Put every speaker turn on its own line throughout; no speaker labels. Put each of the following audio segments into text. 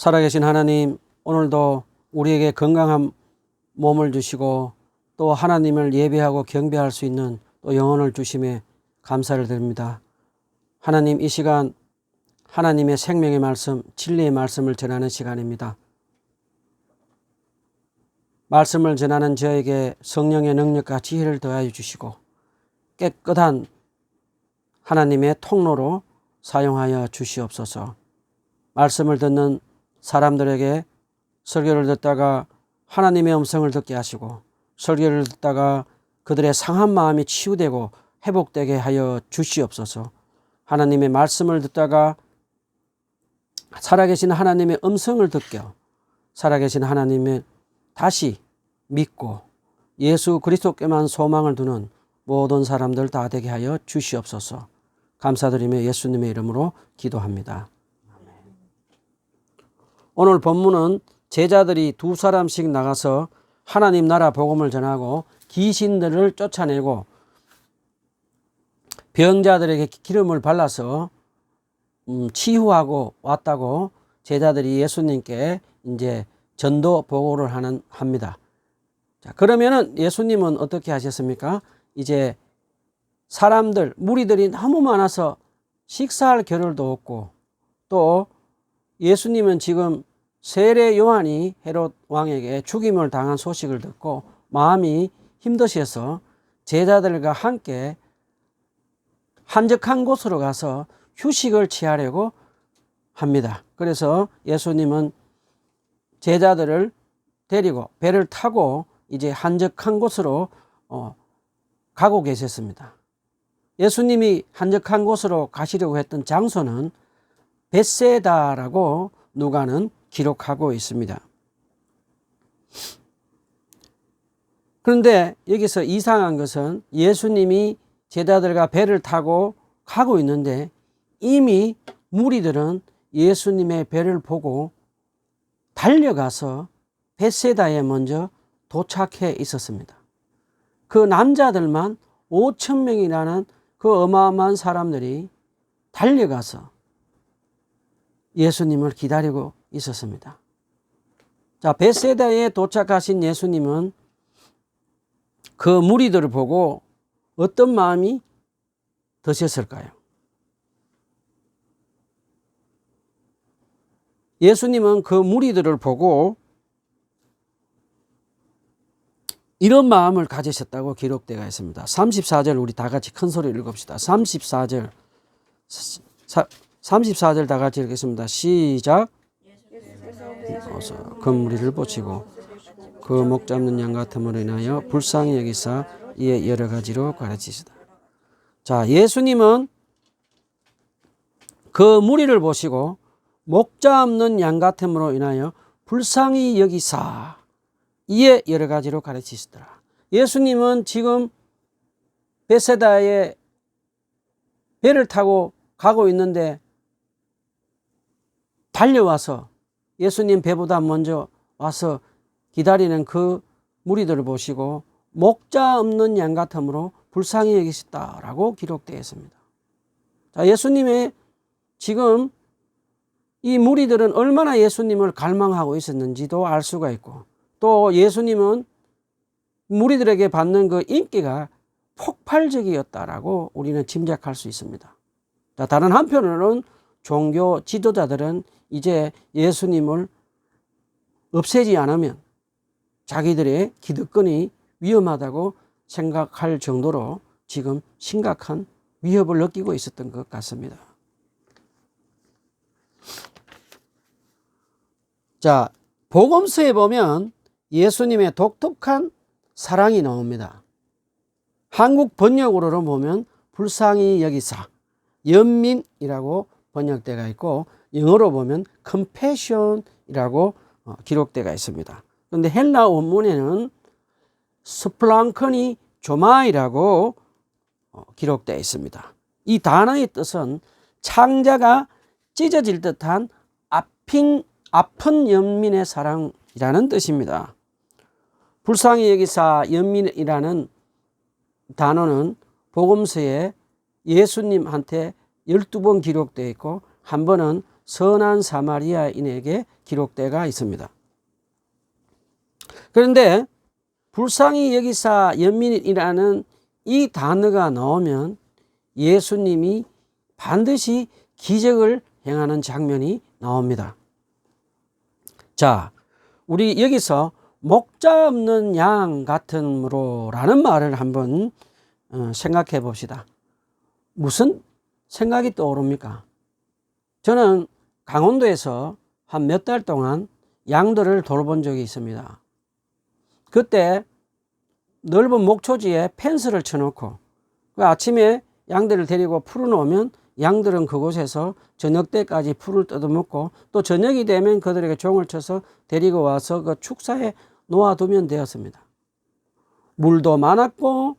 살아계신 하나님, 오늘도 우리에게 건강한 몸을 주시고 또 하나님을 예배하고 경배할 수 있는 또 영혼을 주심에 감사를 드립니다. 하나님, 이 시간 하나님의 생명의 말씀, 진리의 말씀을 전하는 시간입니다. 말씀을 전하는 저에게 성령의 능력과 지혜를 더하여 주시고 깨끗한 하나님의 통로로 사용하여 주시옵소서. 말씀을 듣는 사람들에게 설교를 듣다가 하나님의 음성을 듣게 하시고 설교를 듣다가 그들의 상한 마음이 치유되고 회복되게 하여 주시옵소서. 하나님의 말씀을 듣다가 살아계신 하나님의 음성을 듣고 살아계신 하나님의 다시 믿고 예수 그리스도께만 소망을 두는 모든 사람들 다 되게 하여 주시옵소서. 감사드리며 예수님의 이름으로 기도합니다. 오늘 본문은 제자들이 2사람씩 나가서 하나님 나라 복음을 전하고 귀신들을 쫓아내고 병자들에게 기름을 발라서 치유하고 왔다고 제자들이 예수님께 이제 전도 보고를 합니다. 자, 그러면은 예수님은 어떻게 하셨습니까? 이제 사람들, 무리들이 너무 많아서 식사할 겨를도 없고 또 예수님은 지금 세례 요한이 헤롯 왕에게 죽임을 당한 소식을 듣고 마음이 힘드셔서 제자들과 함께 한적한 곳으로 가서 휴식을 취하려고 합니다. 그래서 예수님은 제자들을 데리고 배를 타고 이제 한적한 곳으로 가고 계셨습니다. 예수님이 한적한 곳으로 가시려고 했던 장소는 벳세다라고 누가는 기록하고 있습니다. 그런데 여기서 이상한 것은 예수님이 제자들과 배를 타고 가고 있는데 이미 무리들은 예수님의 배를 보고 달려가서 벳세다에 먼저 도착해 있었습니다. 그 남자들만 5,000명이라는 그 어마어마한 사람들이 달려가서 예수님을 기다리고 있었습니다. 자, 벳세다에 도착하신 예수님은 그 무리들을 보고 어떤 마음이 드셨을까요? 예수님은 그 무리들을 보고 이런 마음을 가지셨다고 기록되어 있습니다. 34절 우리 다 같이 큰 소리로 읽읍시다. 34절 다 같이 읽겠습니다. 시작. 그 무리를 보시고 그 목 잡는 양 같음으로 인하여 불쌍히 여기사 이에 여러 가지로 가르치시다. 자, 예수님은 그 무리를 보시고 목 잡는 양 같음으로 인하여 불쌍히 여기사 이에 여러 가지로 가르치시더라. 예수님은 지금 벳세다에 배를 타고 가고 있는데 달려와서 예수님 배보다 먼저 와서 기다리는 그 무리들을 보시고 목자 없는 양 같음으로 불쌍히 여기셨다라고 기록되어 있습니다. 자, 예수님의 지금 이 무리들은 얼마나 예수님을 갈망하고 있었는지도 알 수가 있고 또 예수님은 무리들에게 받는 그 인기가 폭발적이었다라고 우리는 짐작할 수 있습니다. 자, 다른 한편으로는 종교 지도자들은 이제 예수님을 없애지 않으면 자기들의 기득권이 위험하다고 생각할 정도로 지금 심각한 위협을 느끼고 있었던 것 같습니다. 자, 복음서에 보면 예수님의 독특한 사랑이 나옵니다. 한국 번역으로 보면 불쌍히 여기사, 연민이라고 번역되어 있고 영어로 보면 compassion이라고 기록되어 있습니다. 그런데 헬라 원문에는 스플랑크니 조마이라고 기록되어 있습니다. 이 단어의 뜻은 창자가 찢어질 듯한 아픈 연민의 사랑이라는 뜻입니다. 불쌍히 여기사 연민이라는 단어는 복음서에 예수님한테 12번 기록되어 있고 한 번은 선한 사마리아인에게 기록되어 있습니다. 그런데 불쌍히 여기사 연민이라는 이 단어가 나오면 예수님이 반드시 기적을 행하는 장면이 나옵니다. 자, 우리 여기서 목자 없는 양 같으므로 라는 말을 한번 생각해 봅시다. 무슨 생각이 떠오릅니까? 저는 강원도에서 한 몇 달 동안 양들을 돌본 적이 있습니다. 그때 넓은 목초지에 펜스를 쳐놓고 아침에 양들을 데리고 풀어놓으면 양들은 그곳에서 저녁 때까지 풀을 뜯어먹고 또 저녁이 되면 그들에게 종을 쳐서 데리고 와서 그 축사에 놓아두면 되었습니다. 물도 많았고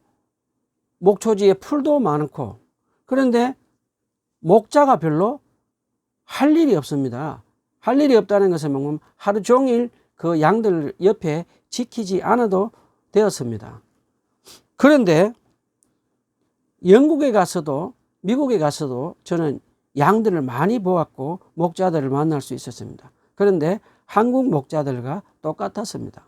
목초지에 풀도 많고, 그런데 목자가 별로 할 일이 없습니다. 할 일이 없다는 것은 뭐냐면 하루 종일 그 양들 옆에 지키지 않아도 되었습니다. 그런데 영국에 가서도 미국에 가서도 저는 양들을 많이 보았고 목자들을 만날 수 있었습니다. 그런데 한국 목자들과 똑같았습니다.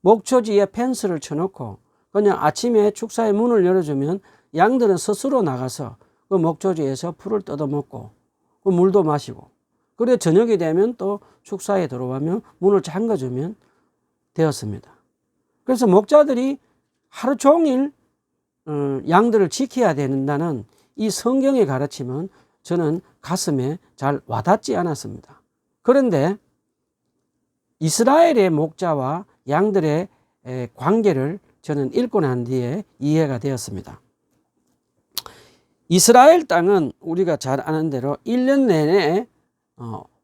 목초지에 펜스를 쳐놓고 그냥 아침에 축사의 문을 열어주면 양들은 스스로 나가서 그 목초지에서 풀을 뜯어먹고 그 물도 마시고, 그리고 저녁이 되면 또 축사에 들어가면 문을 잠가주면 되었습니다. 그래서 목자들이 하루 종일 양들을 지켜야 된다는 이 성경의 가르침은 저는 가슴에 잘 와닿지 않았습니다. 그런데 이스라엘의 목자와 양들의 관계를 저는 읽고 난 뒤에 이해가 되었습니다. 이스라엘 땅은 우리가 잘 아는 대로 1년 내내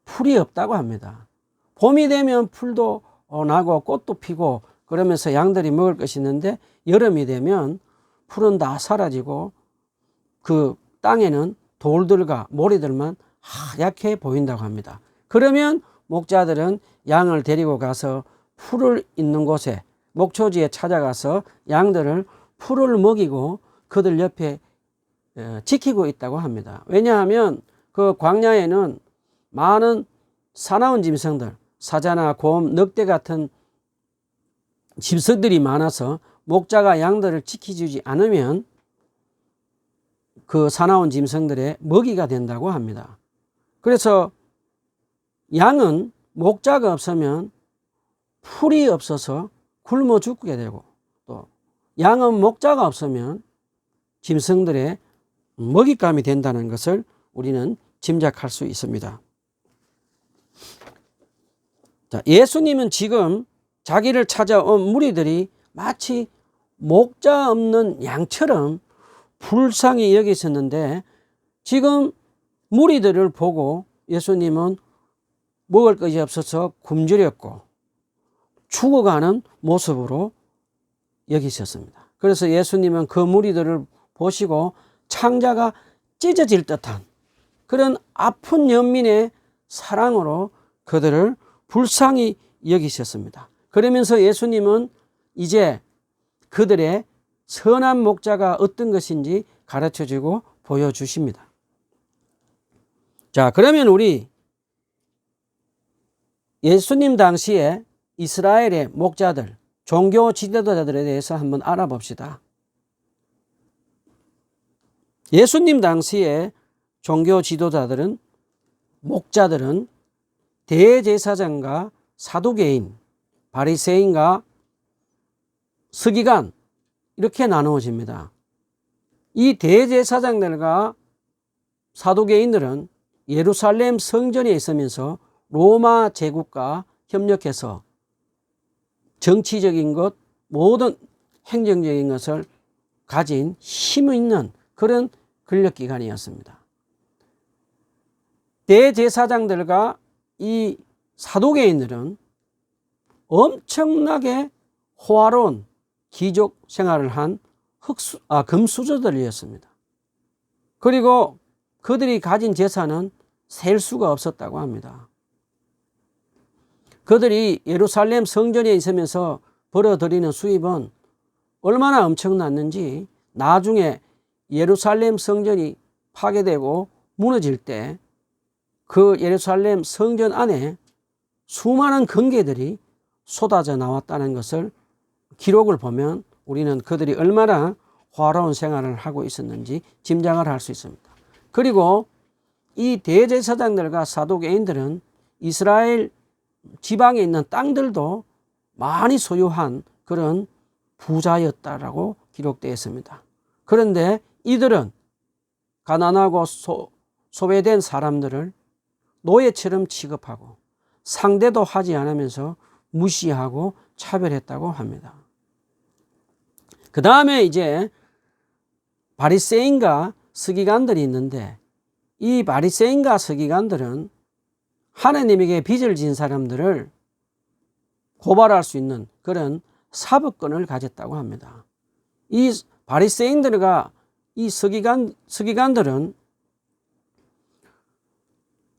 풀이 없다고 합니다. 봄이 되면 풀도 나고 꽃도 피고 그러면서 양들이 먹을 것이 있는데, 여름이 되면 풀은 다 사라지고 그 땅에는 돌들과 모래들만 하얗게 보인다고 합니다. 그러면 목자들은 양을 데리고 가서 풀을 있는 곳에 목초지에 찾아가서 양들을 풀을 먹이고 그들 옆에 지키고 있다고 합니다. 왜냐하면 그 광야에는 많은 사나운 짐승들, 사자나 곰, 늑대 같은 짐승들이 많아서 목자가 양들을 지켜주지 않으면 그 사나운 짐승들의 먹이가 된다고 합니다. 그래서 양은 목자가 없으면 풀이 없어서 굶어 죽게 되고, 또 양은 목자가 없으면 짐승들의 먹잇감이 된다는 것을 우리는 짐작할 수 있습니다. 자, 예수님은 지금 자기를 찾아온 무리들이 마치 목자 없는 양처럼 불쌍히 여기셨는데, 지금 무리들을 보고 예수님은 먹을 것이 없어서 굶주렸고 죽어가는 모습으로 여기셨습니다. 그래서 예수님은 그 무리들을 보시고 창자가 찢어질 듯한 그런 아픈 연민의 사랑으로 그들을 불쌍히 여기셨습니다. 그러면서 예수님은 이제 그들의 선한 목자가 어떤 것인지 가르쳐주고 보여주십니다. 자, 그러면 우리 예수님 당시에 이스라엘의 목자들, 종교 지도자들에 대해서 한번 알아봅시다. 예수님 당시에 종교 지도자들은, 목자들은 대제사장과 사두개인, 바리새인과 서기관 이렇게 나누어집니다. 이 대제사장들과 사두개인들은 예루살렘 성전에 있으면서 로마 제국과 협력해서 정치적인 것, 모든 행정적인 것을 가진 힘 있는 그런 권력기관이었습니다. 대제사장들과 이 사두개인들은 엄청나게 호화로운 귀족 생활을 한 금수저들이었습니다. 그리고 그들이 가진 재산은 셀 수가 없었다고 합니다. 그들이 예루살렘 성전에 있으면서 벌어들이는 수입은 얼마나 엄청났는지 나중에 예루살렘 성전이 파괴되고 무너질 때 그 예루살렘 성전 안에 수많은 금괴들이 쏟아져 나왔다는 것을 기록을 보면 우리는 그들이 얼마나 화려한 생활을 하고 있었는지 짐작을 할 수 있습니다. 그리고 이 대제사장들과 사두개인들은 이스라엘 지방에 있는 땅들도 많이 소유한 그런 부자였다라고 기록되어 있습니다. 그런데 이들은 가난하고 소외된 사람들을 노예처럼 취급하고 상대도 하지 않으면서 무시하고 차별했다고 합니다. 그 다음에 이제 바리새인과 서기관들이 있는데, 이 바리새인과 서기관들은 하나님에게 빚을 진 사람들을 고발할 수 있는 그런 사법권을 가졌다고 합니다. 이 바리새인들과 이 서기관들은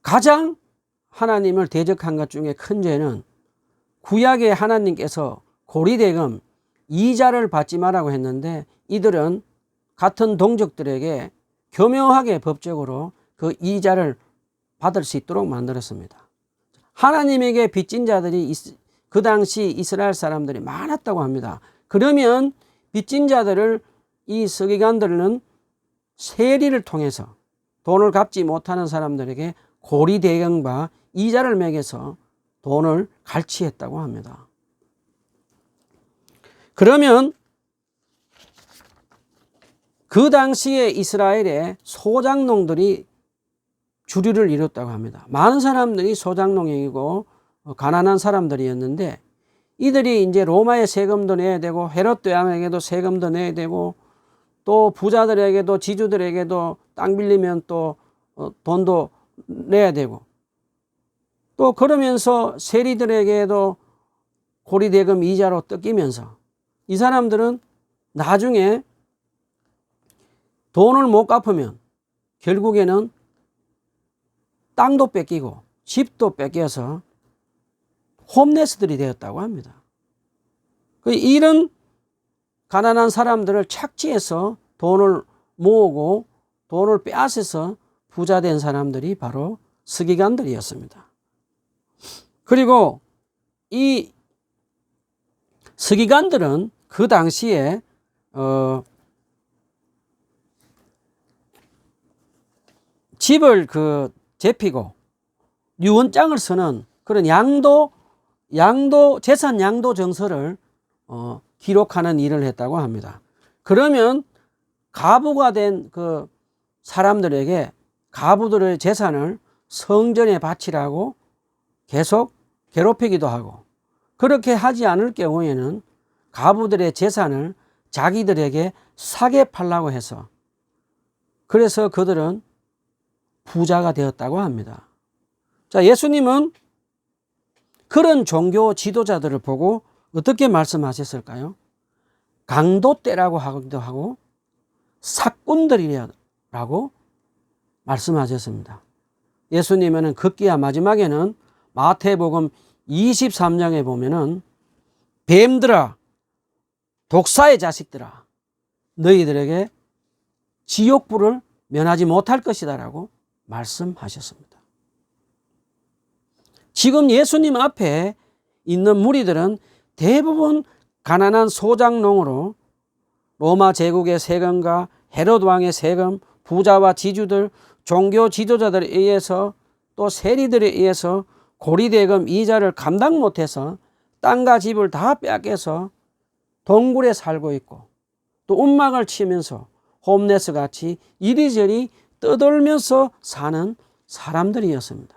가장 하나님을 대적한 것 중에 큰 죄는 구약의 하나님께서 고리대금 이자를 받지 말라고 했는데, 이들은 같은 동족들에게 교묘하게 법적으로 그 이자를 받을 수 있도록 만들었습니다. 하나님에게 빚진 자들이 그 당시 이스라엘 사람들이 많았다고 합니다. 그러면 빚진 자들을 이 서기관들은 세리를 통해서 돈을 갚지 못하는 사람들에게 고리대금과 이자를 매겨서 돈을 갈취했다고 합니다. 그러면 그 당시에 이스라엘의 소장농들이 주류를 이뤘다고 합니다. 많은 사람들이 소장농이고 가난한 사람들이었는데, 이들이 이제 로마에 세금도 내야 되고 헤롯 왕에게도 세금도 내야 되고 또 부자들에게도 지주들에게도 땅 빌리면 또 돈도 내야 되고, 또 그러면서 세리들에게도 고리대금 이자로 뜯기면서 이 사람들은 나중에 돈을 못 갚으면 결국에는 땅도 뺏기고 집도 뺏겨서 홈레스들이 되었다고 합니다. 이런 가난한 사람들을 착취해서 돈을 모으고 돈을 빼앗아서 부자 된 사람들이 바로 서기관들이었습니다. 그리고 이 서기관들은 그 당시에 집을 재피고 유언장을 쓰는 그런 재산 양도 정서를 기록하는 일을 했다고 합니다. 그러면 가부가 된 그 사람들에게 가부들의 재산을 성전에 바치라고 계속 괴롭히기도 하고, 그렇게 하지 않을 경우에는 가부들의 재산을 자기들에게 사게 팔라고 해서, 그래서 그들은 부자가 되었다고 합니다. 자, 예수님은 그런 종교 지도자들을 보고 어떻게 말씀하셨을까요? 강도떼라고 하기도 하고 사꾼들이라고 말씀하셨습니다. 예수님은 급기야 마지막에는 마태복음 23장에 보면은 뱀들아, 독사의 자식들아, 너희들에게 지옥불을 면하지 못할 것이다 라고 말씀하셨습니다. 지금 예수님 앞에 있는 무리들은 대부분 가난한 소장농으로 로마 제국의 세금과 헤롯 왕의 세금, 부자와 지주들, 종교 지도자들에 의해서 또 세리들에 의해서 고리대금 이자를 감당 못해서 땅과 집을 다 빼앗겨서 동굴에 살고 있고, 또 움막을 치면서 홈레스 같이 이리저리 떠돌면서 사는 사람들이었습니다.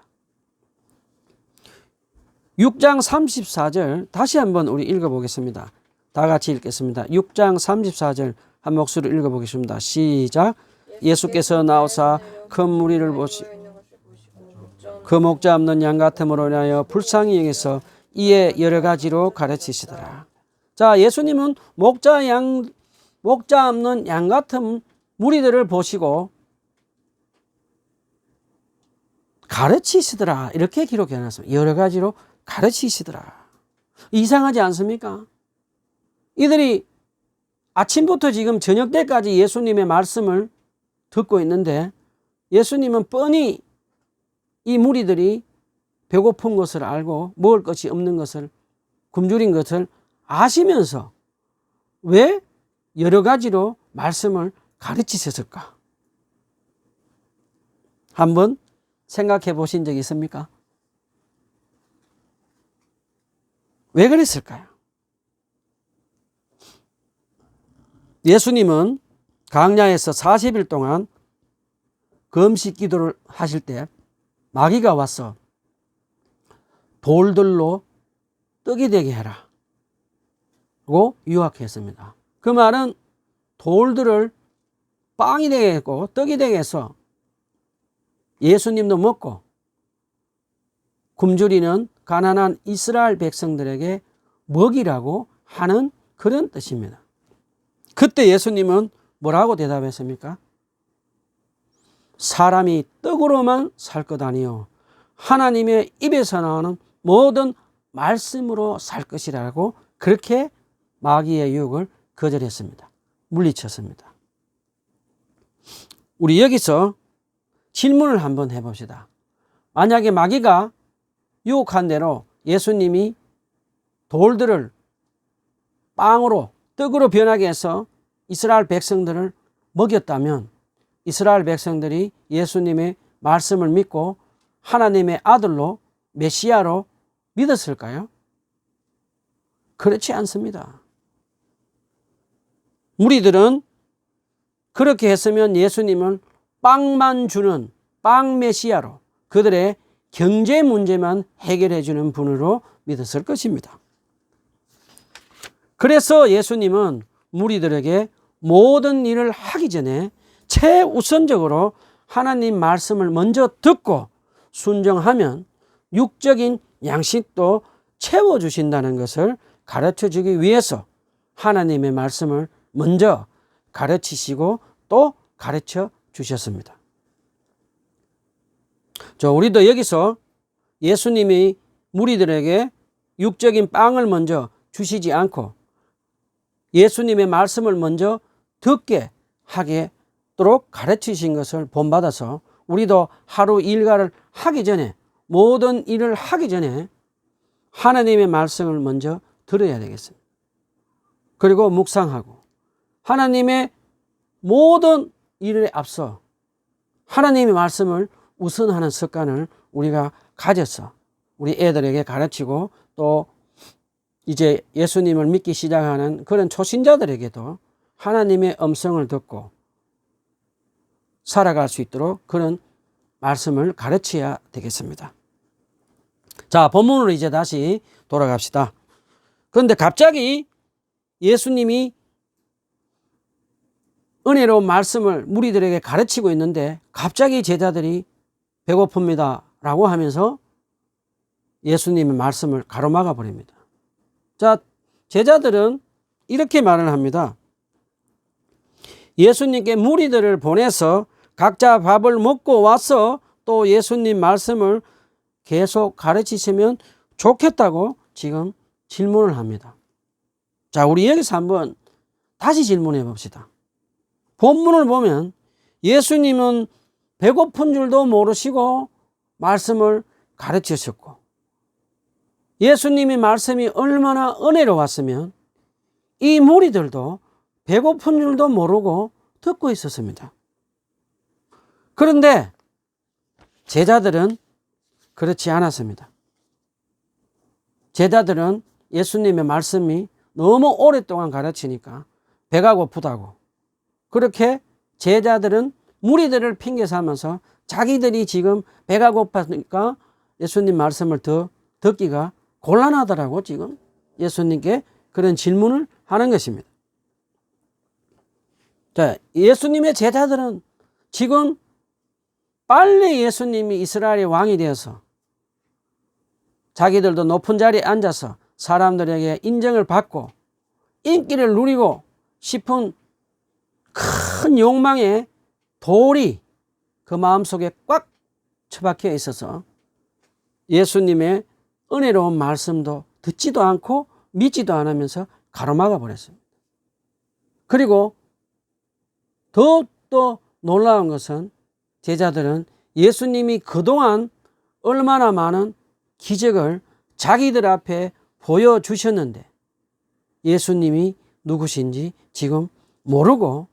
6장 34절 다시 한번 우리 읽어보겠습니다. 다 같이 읽겠습니다. 6장 34절 한 목소리로 읽어보겠습니다. 시작. 예수께서 나오사 큰 무리를 보시고 그 목자 없는 양 같음으로 인하여 불쌍히 여기서 이에 여러 가지로 가르치시더라. 자, 예수님은 목자 없는 양 같은 무리들을 보시고 가르치시더라, 이렇게 기록해 놨습니다. 여러 가지로 가르치시더라. 이상하지 않습니까? 이들이 아침부터 지금 저녁 때까지 예수님의 말씀을 듣고 있는데, 예수님은 뻔히 이 무리들이 배고픈 것을 알고 먹을 것이 없는 것을, 굶주린 것을 아시면서 왜 여러 가지로 말씀을 가르치셨을까? 한번 생각해 보신 적 있습니까? 왜 그랬을까요? 예수님은 광야에서 40일 동안 금식 기도를 하실 때 마귀가 와서 돌들로 떡이 되게 해라 고 유혹했습니다. 그 말은 돌들을 빵이 되게 했고 떡이 되게 해서 예수님도 먹고 굶주리는 가난한 이스라엘 백성들에게 먹이라고 하는 그런 뜻입니다. 그때 예수님은 뭐라고 대답했습니까? 사람이 떡으로만 살 것 아니요 하나님의 입에서 나오는 모든 말씀으로 살 것이라고 그렇게 마귀의 유혹을 거절했습니다. 물리쳤습니다. 우리 여기서 질문을 한번 해봅시다. 만약에 마귀가 유혹한 대로 예수님이 돌들을 빵으로, 떡으로 변하게 해서 이스라엘 백성들을 먹였다면 이스라엘 백성들이 예수님의 말씀을 믿고 하나님의 아들로 메시아로 믿었을까요? 그렇지 않습니다. 무리들은 그렇게 했으면 예수님은 빵만 주는 빵 메시아로 그들의 경제 문제만 해결해 주는 분으로 믿었을 것입니다. 그래서 예수님은 무리들에게 모든 일을 하기 전에 최우선적으로 하나님 말씀을 먼저 듣고 순종하면 육적인 양식도 채워주신다는 것을 가르쳐주기 위해서 하나님의 말씀을 먼저 가르치시고 또 가르쳐 주셨습니다. 우리도 여기서 예수님이 무리들에게 육적인 빵을 먼저 주시지 않고 예수님의 말씀을 먼저 듣게 하도록 가르치신 것을 본받아서 우리도 하루 일과를 하기 전에 모든 일을 하기 전에 하나님의 말씀을 먼저 들어야 되겠습니다. 그리고 묵상하고 하나님의 모든 일에 앞서 하나님의 말씀을 우선하는 습관을 우리가 가져서 우리 애들에게 가르치고 또 이제 예수님을 믿기 시작하는 그런 초신자들에게도 하나님의 음성을 듣고 살아갈 수 있도록 그런 말씀을 가르쳐야 되겠습니다. 자, 본문으로 이제 다시 돌아갑시다. 그런데 갑자기 예수님이 은혜로운 말씀을 무리들에게 가르치고 있는데 갑자기 제자들이 배고픕니다 라고 하면서 예수님의 말씀을 가로막아 버립니다. 자, 제자들은 이렇게 말을 합니다. 예수님께 무리들을 보내서 각자 밥을 먹고 와서 또 예수님 말씀을 계속 가르치시면 좋겠다고 지금 질문을 합니다. 자, 우리 여기서 한번 다시 질문해 봅시다. 본문을 보면 예수님은 배고픈 줄도 모르시고 말씀을 가르치셨고 예수님의 말씀이 얼마나 은혜로웠으면 이 무리들도 배고픈 줄도 모르고 듣고 있었습니다. 그런데 제자들은 그렇지 않았습니다. 제자들은 예수님의 말씀이 너무 오랫동안 가르치니까 배가 고프다고 그렇게 제자들은 무리들을 핑계 삼아서 자기들이 지금 배가 고파니까 예수님 말씀을 더 듣기가 곤란하더라고 지금 예수님께 그런 질문을 하는 것입니다. 자, 예수님의 제자들은 지금 빨리 예수님이 이스라엘의 왕이 되어서 자기들도 높은 자리에 앉아서 사람들에게 인정을 받고 인기를 누리고 싶은 큰 욕망에 돌이 그 마음속에 꽉 처박혀 있어서 예수님의 은혜로운 말씀도 듣지도 않고 믿지도 않으면서 가로막아 버렸습니다. 그리고 더욱더 놀라운 것은 제자들은 예수님이 그동안 얼마나 많은 기적을 자기들 앞에 보여주셨는데 예수님이 누구신지 지금 모르고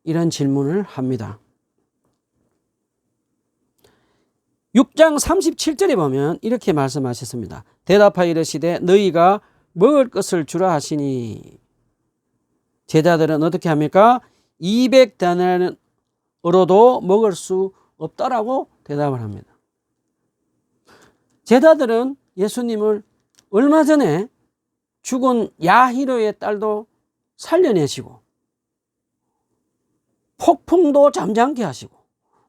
이런 질문을 합니다. 6장 37절에 보면 이렇게 말씀하셨습니다. 대답하여 이르시되 너희가 먹을 것을 주라 하시니 제자들은 어떻게 합니까? 200데나리온으로도 먹을 수 없다라고 대답을 합니다. 제자들은 예수님을 얼마 전에 죽은 야히로의 딸도 살려내시고 폭풍도 잠잠케 하시고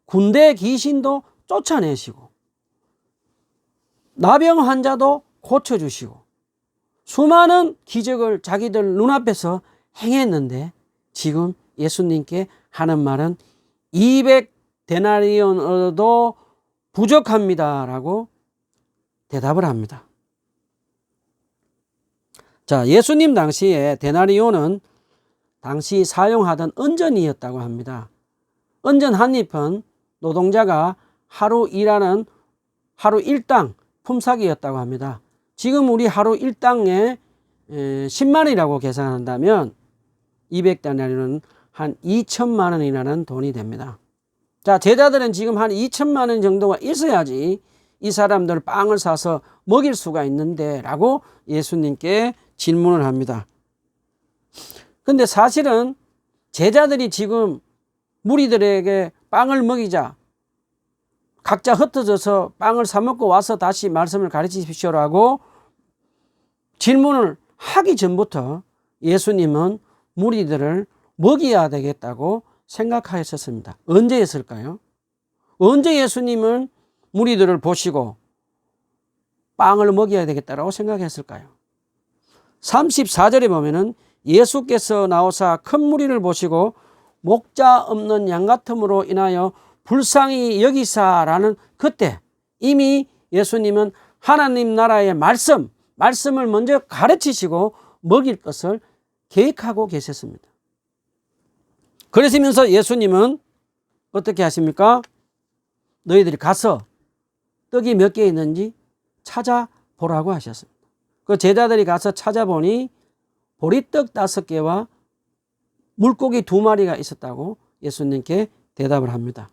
군대 귀신도 쫓아내시고 나병 환자도 고쳐주시고 수많은 기적을 자기들 눈앞에서 행했는데 지금 예수님께 하는 말은 200데나리온으로도 부족합니다 라고 대답을 합니다. 자, 예수님 당시에 데나리온은 당시 사용하던 은전이었다고 합니다. 은전 한 잎은 노동자가 하루 일하는 하루 일당 품삯이었다고 합니다. 지금 우리 하루 일당에 10만 원이라고 계산한다면 200데나리온은 한 2천만 원이라는 돈이 됩니다. 자, 제자들은 지금 한 2천만 원 정도가 있어야지 이 사람들 빵을 사서 먹일 수가 있는데 라고 예수님께 질문을 합니다. 근데 사실은 제자들이 지금 무리들에게 빵을 먹이자 각자 흩어져서 빵을 사 먹고 와서 다시 말씀을 가르치십시오라고 질문을 하기 전부터 예수님은 무리들을 먹여야 되겠다고 생각하셨습니다. 언제 했을까요? 언제 예수님은 무리들을 보시고 빵을 먹여야 되겠다고 생각했을까요? 34절에 보면은 예수께서 나오사 큰 무리를 보시고 목자 없는 양 같음으로 인하여 불쌍히 여기사라는 그때 이미 예수님은 하나님 나라의 말씀을 먼저 가르치시고 먹일 것을 계획하고 계셨습니다. 그러시면서 예수님은 어떻게 하십니까? 너희들이 가서 떡이 몇 개 있는지 찾아보라고 하셨습니다. 그 제자들이 가서 찾아보니 보리떡 5개와 물고기 2마리가 있었다고 예수님께 대답을 합니다.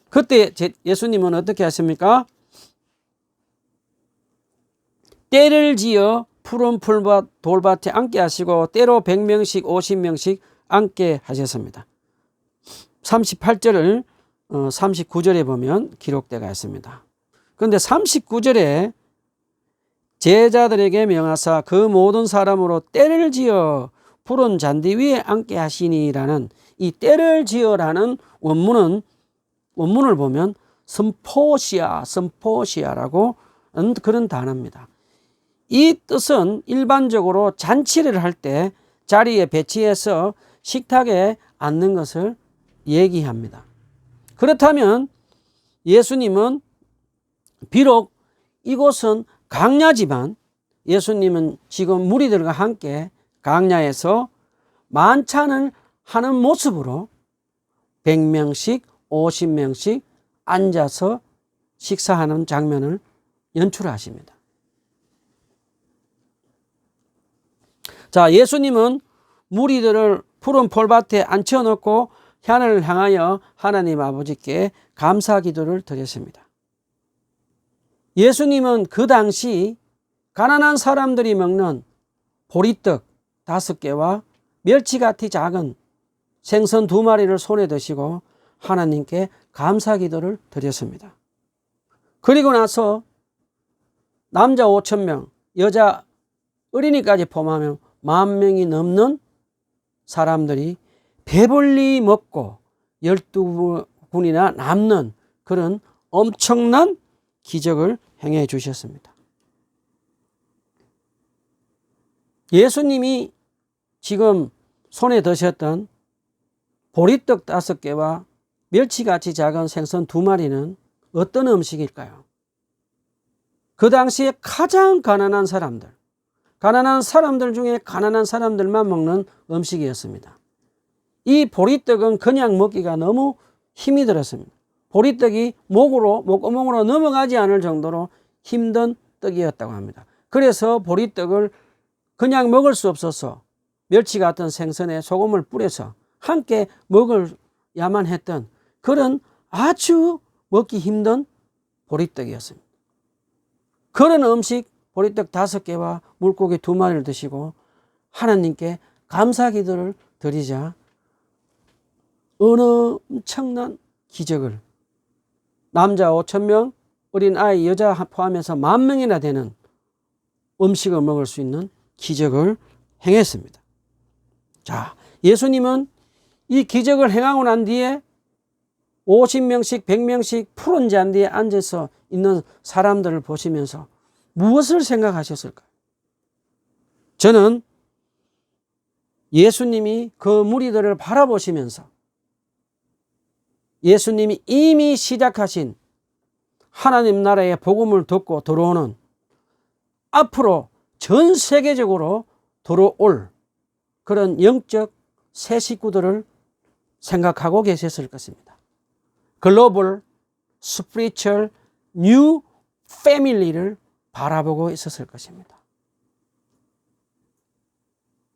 그때 예수님은 어떻게 하십니까? 때를 지어 푸른 풀밭 돌밭에 앉게 하시고 때로 100명씩 50명씩 앉게 하셨습니다. 38절을 39절에 보면 기록되어 있습니다. 그런데 39절에 제자들에게 명하사 그 모든 사람으로 때를 지어 푸른 잔디 위에 앉게 하시니라는 이 때를 지어라는 원문을 보면 선포시아라고 그런 단어입니다. 이 뜻은 일반적으로 잔치를 할 때 자리에 배치해서 식탁에 앉는 것을 얘기합니다. 그렇다면 예수님은 비록 이곳은 강야지만 예수님은 지금 무리들과 함께 강야에서 만찬을 하는 모습으로 100명씩 50명씩 앉아서 식사하는 장면을 연출하십니다. 자, 예수님은 무리들을 푸른 풀밭에 앉혀놓고 하늘을 향하여 하나님 아버지께 감사 기도를 드렸습니다. 예수님은 그 당시 가난한 사람들이 먹는 보리떡 5개와 멸치같이 작은 생선 2마리를 손에 드시고 하나님께 감사 기도를 드렸습니다. 그리고 나서 남자 5,000명, 여자 어린이까지 포함하면 10,000명이 넘는 사람들이 배불리 먹고 12군이나 남는 그런 엄청난 기적을 행해 주셨습니다. 예수님이 지금 손에 드셨던 보리떡 5개와 멸치같이 작은 생선 2마리는 어떤 음식일까요? 그 당시에 가장 가난한 사람들 중에 가난한 사람들만 먹는 음식이었습니다. 이 보리떡은 그냥 먹기가 너무 힘이 들었습니다. 보리떡이 목구멍으로 넘어가지 않을 정도로 힘든 떡이었다고 합니다. 그래서 보리떡을 그냥 먹을 수 없어서 멸치 같은 생선에 소금을 뿌려서 함께 먹어야만 했던 그런 아주 먹기 힘든 보리떡이었습니다. 그런 음식 보리떡 5개와 물고기 2마리를 드시고 하나님께 감사 기도를 드리자 어느 엄청난 기적을, 남자 5,000명, 어린 아이, 여자 포함해서 10,000명이나 되는 음식을 먹을 수 있는 기적을 행했습니다. 자, 예수님은 이 기적을 행하고 난 뒤에 50명씩 100명씩 푸른 잔디에 앉아서 있는 사람들을 보시면서 무엇을 생각하셨을까요? 저는 예수님이 그 무리들을 바라보시면서 예수님이 이미 시작하신 하나님 나라의 복음을 듣고 들어오는, 앞으로 전 세계적으로 들어올 그런 영적 새 식구들을 생각하고 계셨을 것입니다. 글로벌 스피리추얼 뉴 패밀리를 바라보고 있었을 것입니다.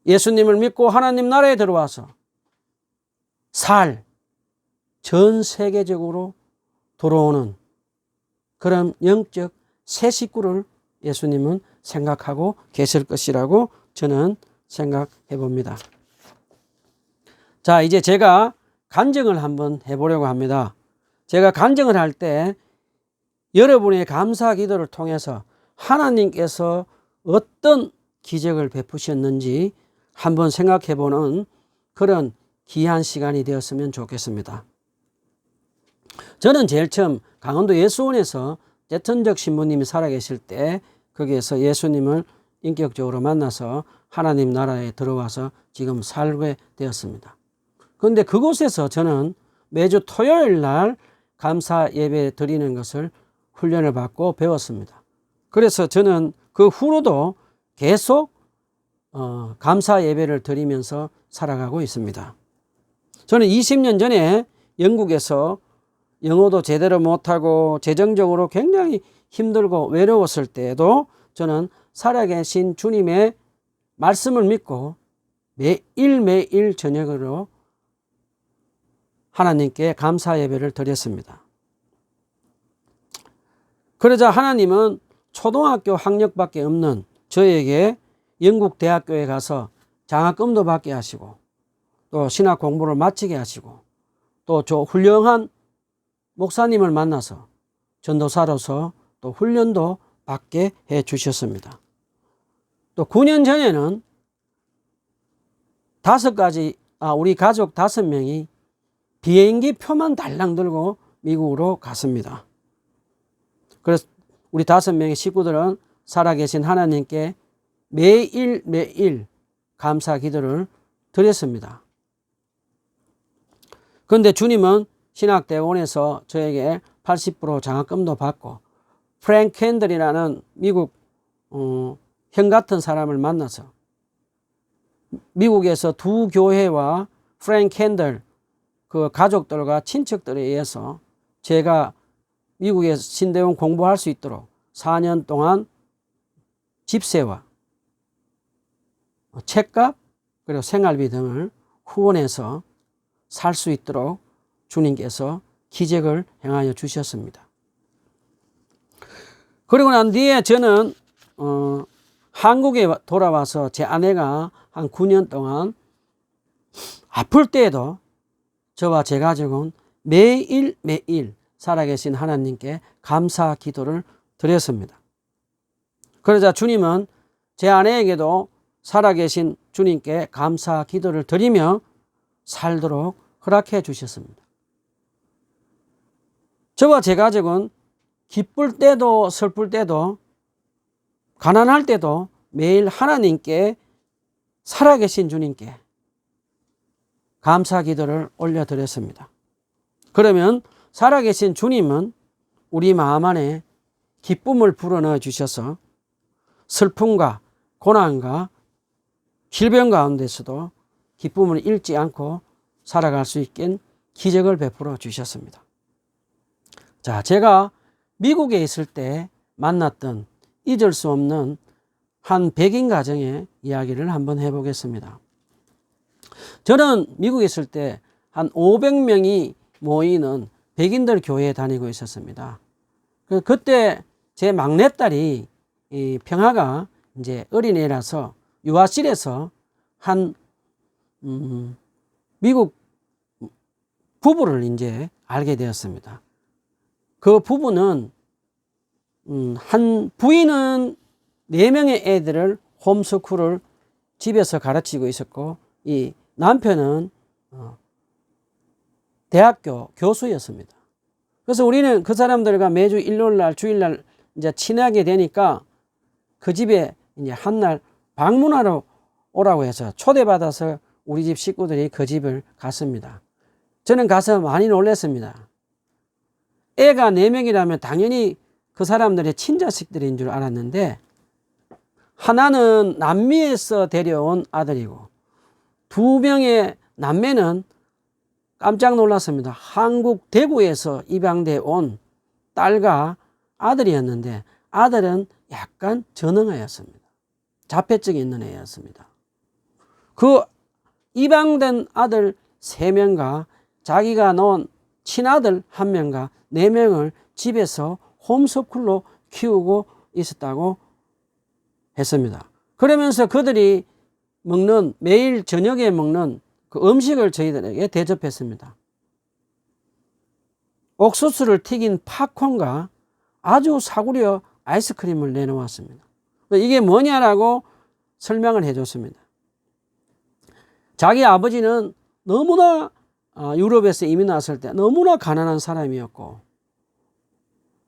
예수님을 믿고 하나님 나라에 들어와서 전 세계적으로 들어오는 그런 영적 새 식구를 예수님은 생각하고 계실 것이라고 저는 생각해 봅니다. 자, 이제 제가 간증을 한번 해보려고 합니다. 제가 간증을 할 때 여러분의 감사 기도를 통해서 하나님께서 어떤 기적을 베푸셨는지 한번 생각해 보는 그런 귀한 시간이 되었으면 좋겠습니다. 저는 제일 처음 강원도 예수원에서 재천적 신부님이 살아계실 때 거기에서 예수님을 인격적으로 만나서 하나님 나라에 들어와서 지금 살게 되었습니다. 그런데 그곳에서 저는 매주 토요일 날 감사 예배 드리는 것을 훈련을 받고 배웠습니다. 그래서 저는 그 후로도 계속 감사 예배를 드리면서 살아가고 있습니다. 저는 20년 전에 영국에서 영어도 제대로 못하고 재정적으로 굉장히 힘들고 외로웠을 때에도 저는 살아계신 주님의 말씀을 믿고 매일매일 저녁으로 하나님께 감사 예배를 드렸습니다. 그러자 하나님은 초등학교 학력밖에 없는 저에게 영국 대학교에 가서 장학금도 받게 하시고 또 신학 공부를 마치게 하시고 또 저 훌륭한 목사님을 만나서 전도사로서 또 훈련도 받게 해 주셨습니다. 또 9년 전에는 우리 가족 5명이 비행기 표만 달랑 들고 미국으로 갔습니다. 그래서 우리 5명의 식구들은 살아계신 하나님께 매일매일 감사 기도를 드렸습니다. 그런데 주님은 신학대원에서 저에게 80% 장학금도 받고 프랭크 캔들이라는 미국 형 같은 사람을 만나서 미국에서 2 교회와 프랭크 캔들 그 가족들과 친척들에 의해서 제가 미국에서 신대원 공부할 수 있도록 4년 동안 집세와 책값 그리고 생활비 등을 후원해서 살 수 있도록 주님께서 기적을 행하여 주셨습니다. 그리고 난 뒤에 저는 한국에 돌아와서 제 아내가 한 9년 동안 아플 때에도 저와 제 가족은 매일매일 살아계신 하나님께 감사 기도를 드렸습니다. 그러자 주님은 제 아내에게도 살아계신 주님께 감사 기도를 드리며 살도록 허락해 주셨습니다. 저와 제 가족은 기쁠 때도 슬플 때도 가난할 때도 매일 하나님께 살아계신 주님께 감사 기도를 올려드렸습니다. 그러면 살아계신 주님은 우리 마음 안에 기쁨을 불어넣어 주셔서 슬픔과 고난과 질병 가운데서도 기쁨을 잃지 않고 살아갈 수 있게 기적을 베풀어 주셨습니다. 자, 제가 미국에 있을 때 만났던 잊을 수 없는 한 백인 가정의 이야기를 한번 해보겠습니다. 저는 미국에 있을 때 한 500명이 모이는 백인들 교회에 다니고 있었습니다. 그때 제 막내딸이 평화가 이제 어린애라서 유아실에서 한 미국 부부를 이제 알게 되었습니다. 그 부부는 한 부인은 4명의 애들을 홈스쿨을 집에서 가르치고 있었고, 이 남편은 대학교 교수였습니다. 그래서 우리는 그 사람들과 매주 일요일날, 주일날 이제 친하게 되니까 그 집에 이제 한날 방문하러 오라고 해서 초대받아서 우리 집 식구들이 그 집을 갔습니다. 저는 가서 많이 놀랐습니다. 애가 4명이라면 당연히 그 사람들의 친자식들인 줄 알았는데, 하나는 남미에서 데려온 아들이고 2명의 남매는 깜짝 놀랐습니다. 한국 대구에서 입양돼 온 딸과 아들이었는데, 아들은 약간 전능아였습니다. 자폐증이 있는 애였습니다. 그 입양된 아들 3명과 자기가 낳은 친아들 1명과 4명을 집에서 홈스쿨로 키우고 있었다고 했습니다. 그러면서 그들이 먹는, 매일 저녁에 먹는 그 음식을 저희들에게 대접했습니다. 옥수수를 튀긴 팝콘과 아주 사구려 아이스크림을 내놓았습니다. 이게 뭐냐라고 설명을 해줬습니다. 자기 아버지는 너무나 유럽에서 이민 왔을 때 너무나 가난한 사람이었고,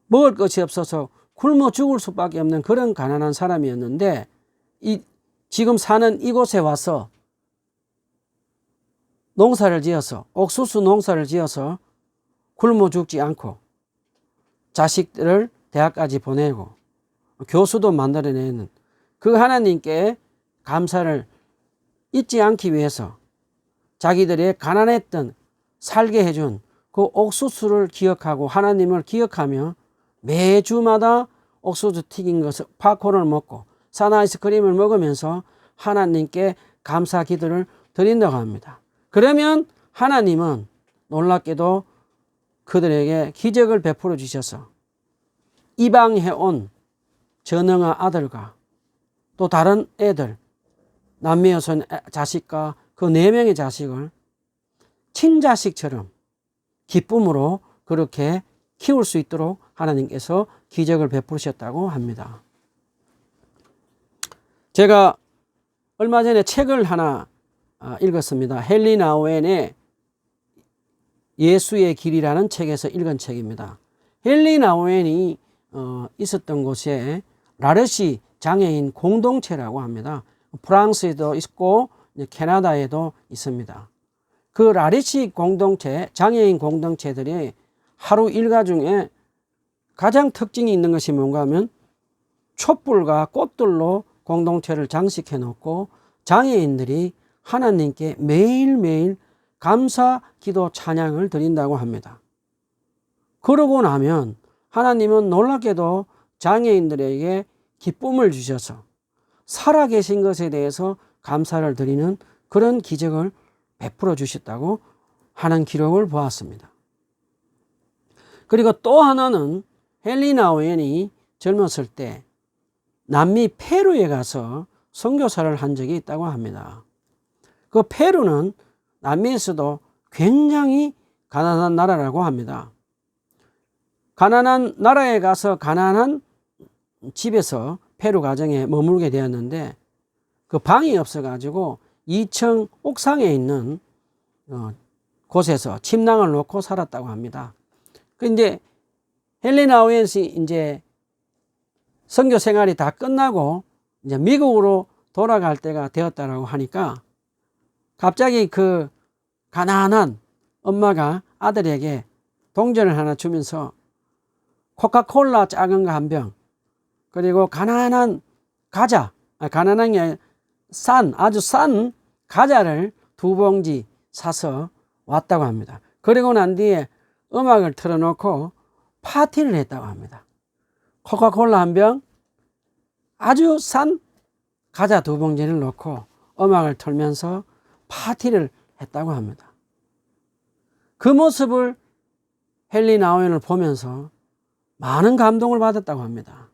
먹을 것이 없어서 굶어 죽을 수밖에 없는 그런 가난한 사람이었는데, 지금 사는 이곳에 와서 농사를 지어서, 옥수수 농사를 지어서 굶어 죽지 않고 자식들을 대학까지 보내고 교수도 만들어내는 그 하나님께 감사를 잊지 않기 위해서 자기들의 가난했던 살게 해준 그 옥수수를 기억하고 하나님을 기억하며 매주마다 옥수수 튀긴 것을, 팝콘을 먹고 산 아이스크림을 먹으면서 하나님께 감사 기도를 드린다고 합니다. 그러면 하나님은 놀랍게도 그들에게 기적을 베풀어 주셔서 입양해온 전능아 아들과 또 다른 애들, 남미 여손 자식과 그 4명의 자식을 친자식처럼 기쁨으로 그렇게 키울 수 있도록 하나님께서 기적을 베푸셨다고 합니다. 제가 얼마 전에 책을 하나 읽었습니다. 헨리 나우엔의 예수의 길이라는 책에서 읽은 책입니다. 헨리 나우엔이 있었던 곳에 라르시 장애인 공동체라고 합니다. 프랑스에도 있고 캐나다에도 있습니다. 그 라르시 공동체, 장애인 공동체들이 하루 일과 중에 가장 특징이 있는 것이 뭔가 하면 촛불과 꽃들로 공동체를 장식해 놓고 장애인들이 하나님께 매일매일 감사 기도 찬양을 드린다고 합니다. 그러고 나면 하나님은 놀랍게도 장애인들에게 기쁨을 주셔서 살아계신 것에 대해서 감사를 드리는 그런 기적을 베풀어 주셨다고 하는 기록을 보았습니다. 그리고 또 하나는 헨리 나우엔이 젊었을 때 남미 페루에 가서 선교사를 한 적이 있다고 합니다. 그 페루는 남미에서도 굉장히 가난한 나라라고 합니다. 가난한 나라에 가서 가난한 집에서 페루 가정에 머물게 되었는데, 그 방이 없어가지고 2층 옥상에 있는 곳에서 침낭을 놓고 살았다고 합니다. 근데 헨리 나우엔이 이제 선교 생활이 다 끝나고 이제 미국으로 돌아갈 때가 되었다라고 하니까 갑자기 그 가난한 엄마가 아들에게 동전을 하나 주면서 코카콜라 작은 거 한 병, 그리고 가난한 과자, 가난한 게 아주 싼 과자를 2봉지 사서 왔다고 합니다. 그리고 난 뒤에 음악을 틀어놓고 파티를 했다고 합니다. 코카콜라 한 병, 아주 싼 과자 2봉지를 넣고 음악을 틀면서 파티를 했다고 합니다. 그 모습을 헨리 나우엔을 보면서 많은 감동을 받았다고 합니다.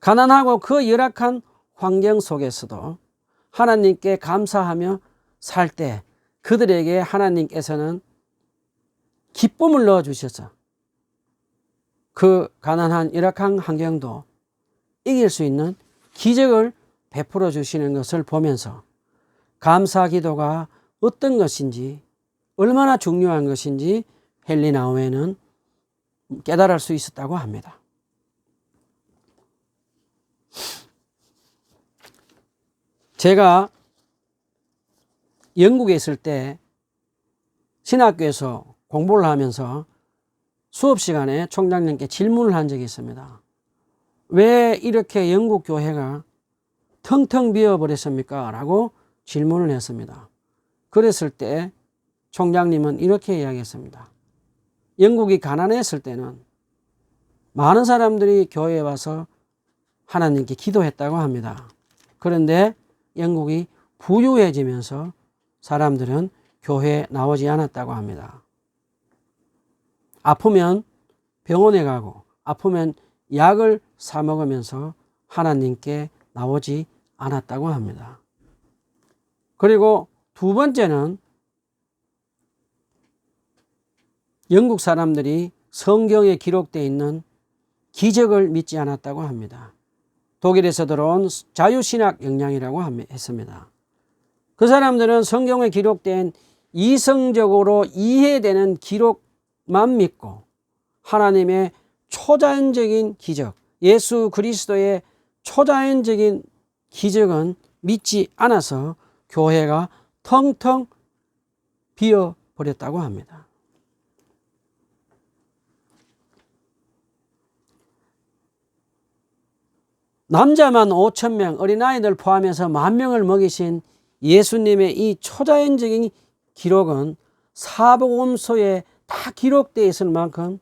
가난하고 그 열악한 환경 속에서도 하나님께 감사하며 살 때 그들에게 하나님께서는 기쁨을 넣어주셔서 그 가난한 열악한 환경도 이길 수 있는 기적을 베풀어 주시는 것을 보면서 감사 기도가 어떤 것인지, 얼마나 중요한 것인지 헨리 나우엔은 깨달을 수 있었다고 합니다. 제가 영국에 있을 때 신학교에서 공부를 하면서 수업 시간에 총장님께 질문을 한 적이 있습니다. 왜 이렇게 영국 교회가 텅텅 비어버렸습니까? 라고 질문을 했습니다. 그랬을 때 총장님은 이렇게 이야기했습니다. 영국이 가난했을 때는 많은 사람들이 교회에 와서 하나님께 기도했다고 합니다. 그런데 영국이 부유해지면서 사람들은 교회에 나오지 않았다고 합니다. 아프면 병원에 가고 아프면 약을 사 먹으면서 하나님께 나오지 않았다고 합니다. 그리고 두 번째는 영국 사람들이 성경에 기록되어 있는 기적을 믿지 않았다고 합니다. 독일에서 들어온 자유신학 영향이라고 했습니다. 그 사람들은 성경에 기록된 이성적으로 이해되는 기록만 믿고 하나님의 초자연적인 기적, 예수 그리스도의 초자연적인 기적은 믿지 않아서 교회가 텅텅 비어버렸다고 합니다. 남자만 5,000명, 어린아이들 포함해서 10,000명을 먹이신 예수님의 이 초자연적인 기록은 사복음서에 다 기록되어 있을 만큼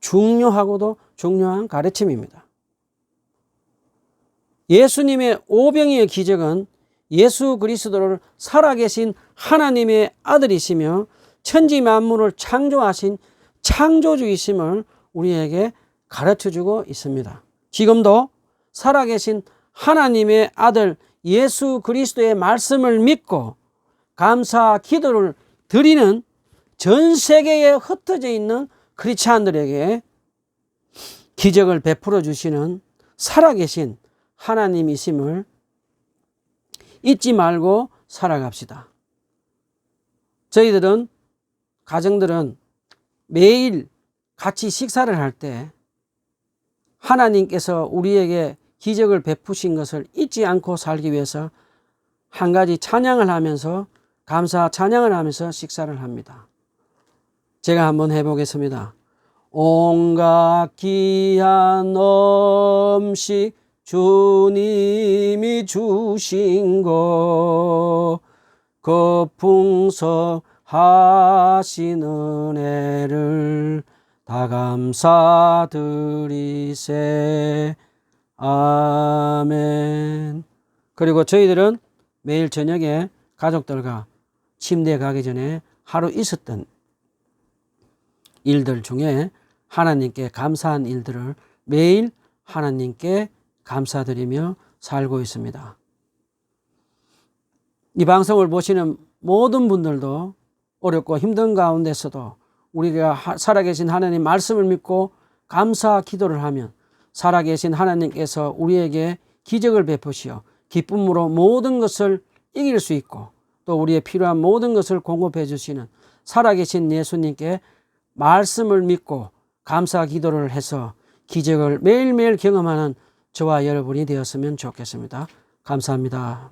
중요하고도 중요한 가르침입니다. 예수님의 오병이의 기적은 예수 그리스도를 살아계신 하나님의 아들이시며 천지 만물을 창조하신 창조주이심을 우리에게 가르쳐주고 있습니다. 지금도 살아계신 하나님의 아들 예수 그리스도의 말씀을 믿고 감사 기도를 드리는 전 세계에 흩어져 있는 크리스찬들에게 기적을 베풀어 주시는 살아계신 하나님이심을 잊지 말고 살아갑시다. 저희들은 가정들은 매일 같이 식사를 할 때 하나님께서 우리에게 기적을 베푸신 것을 잊지 않고 살기 위해서 한 가지 찬양을 하면서 감사 찬양을 하면서 식사를 합니다. 제가 한번 해보겠습니다. 온갖 귀한 음식 주님이 주신 것 그 풍성하신 은혜를 다 감사드리세. 아멘. 그리고 저희들은 매일 저녁에 가족들과 침대에 가기 전에 하루 있었던 일들 중에 하나님께 감사한 일들을 매일 하나님께 감사드리며 살고 있습니다. 이 방송을 보시는 모든 분들도 어렵고 힘든 가운데서도 우리가 살아계신 하나님 말씀을 믿고 감사 기도를 하면 살아계신 하나님께서 우리에게 기적을 베푸시어 기쁨으로 모든 것을 이길 수 있고 또 우리의 필요한 모든 것을 공급해 주시는 살아계신 예수님께 말씀을 믿고 감사 기도를 해서 기적을 매일매일 경험하는 저와 여러분이 되었으면 좋겠습니다. 감사합니다.